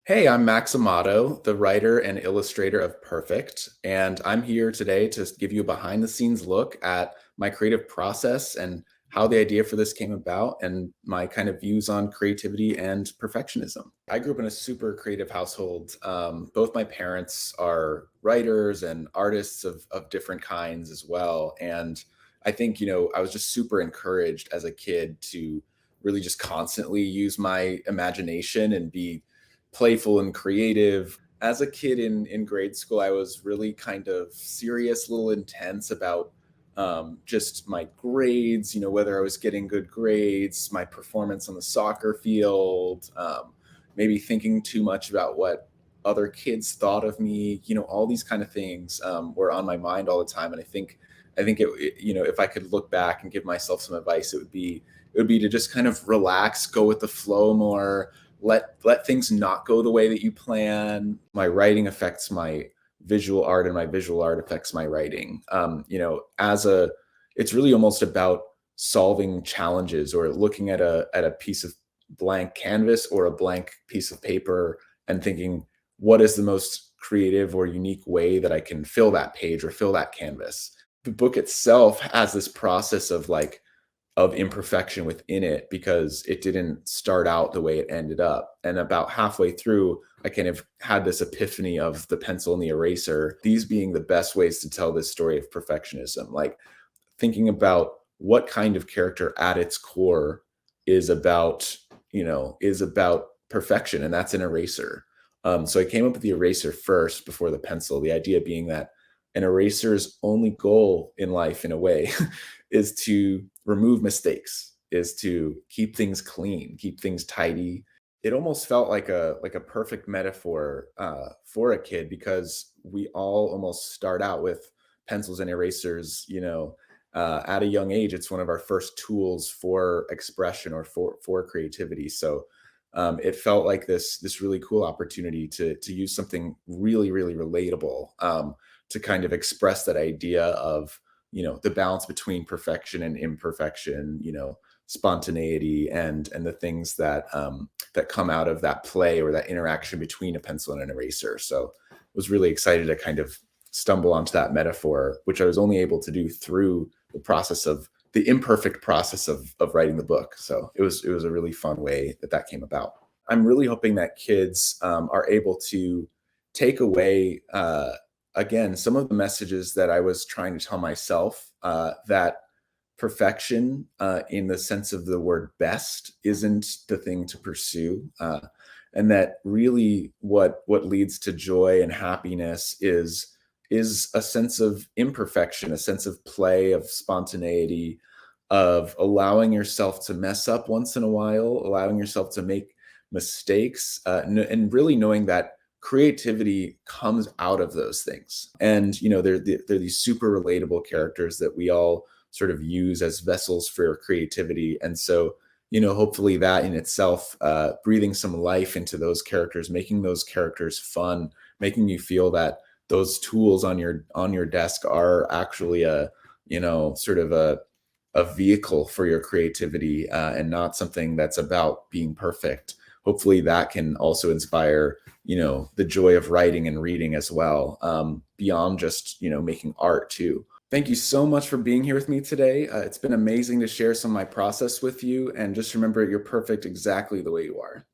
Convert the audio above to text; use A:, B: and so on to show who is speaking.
A: Hey, I'm Max Amato, the writer and illustrator of Perfect, and I'm here today to give you a behind the scenes look at my creative process and how the idea for this came about and my kind of views on creativity and perfectionism. I grew up in a super creative household. Both my parents are writers and artists of different kinds as well. And I think, I was just super encouraged as a kid to really just constantly use my imagination and be playful and creative. As a kid in grade school, I was really kind of serious, a little intense about just my grades, whether I was getting good grades, my performance on the soccer field, maybe thinking too much about what other kids thought of me, all these kind of things were on my mind all the time. And if I could look back and give myself some advice, it would be to just kind of relax, go with the flow more, let things not go the way that you plan. My writing affects my visual art, and my visual art affects my writing. It's really almost about solving challenges or looking at a piece of blank canvas or a blank piece of paper and thinking, what is the most creative or unique way that I can fill that page or fill that canvas? The book itself has this process of imperfection within it because it didn't start out the way it ended up. And about halfway through, I kind of had this epiphany of the pencil and the eraser, these being the best ways to tell this story of perfectionism. Like thinking about what kind of character at its core is about perfection, and that's an eraser. So I came up with the eraser first before the pencil, the idea being that an eraser's only goal in life, in a way, is to remove mistakes, is to keep things clean, keep things tidy. It almost felt like a perfect metaphor for a kid because we all almost start out with pencils and erasers. At a young age, it's one of our first tools for expression or for creativity. So it felt like this really cool opportunity to use something really really relatable to kind of express that idea of the balance between perfection and imperfection, spontaneity and the things that come out of that play or that interaction between a pencil and an eraser. So I was really excited to kind of stumble onto that metaphor, which I was only able to do through the imperfect process of writing the book. So it was a really fun way that came about. I'm really hoping that kids are able to take away again some of the messages that I was trying to tell myself, that perfection, in the sense of the word best, isn't the thing to pursue, and that really what leads to joy and happiness is a sense of imperfection, a sense of play, of spontaneity, of allowing yourself to mess up once in a while, allowing yourself to make mistakes, and really knowing that creativity comes out of those things. And they're these super relatable characters that we all sort of use as vessels for creativity. And so, hopefully that in itself, breathing some life into those characters, making those characters fun, making you feel that those tools on your desk are actually sort of a vehicle for your creativity, and not something that's about being perfect. Hopefully that can also inspire the joy of writing and reading as well, beyond just making art too. Thank you so much for being here with me today. It's been amazing to share some of my process with you, and just remember, you're perfect exactly the way you are.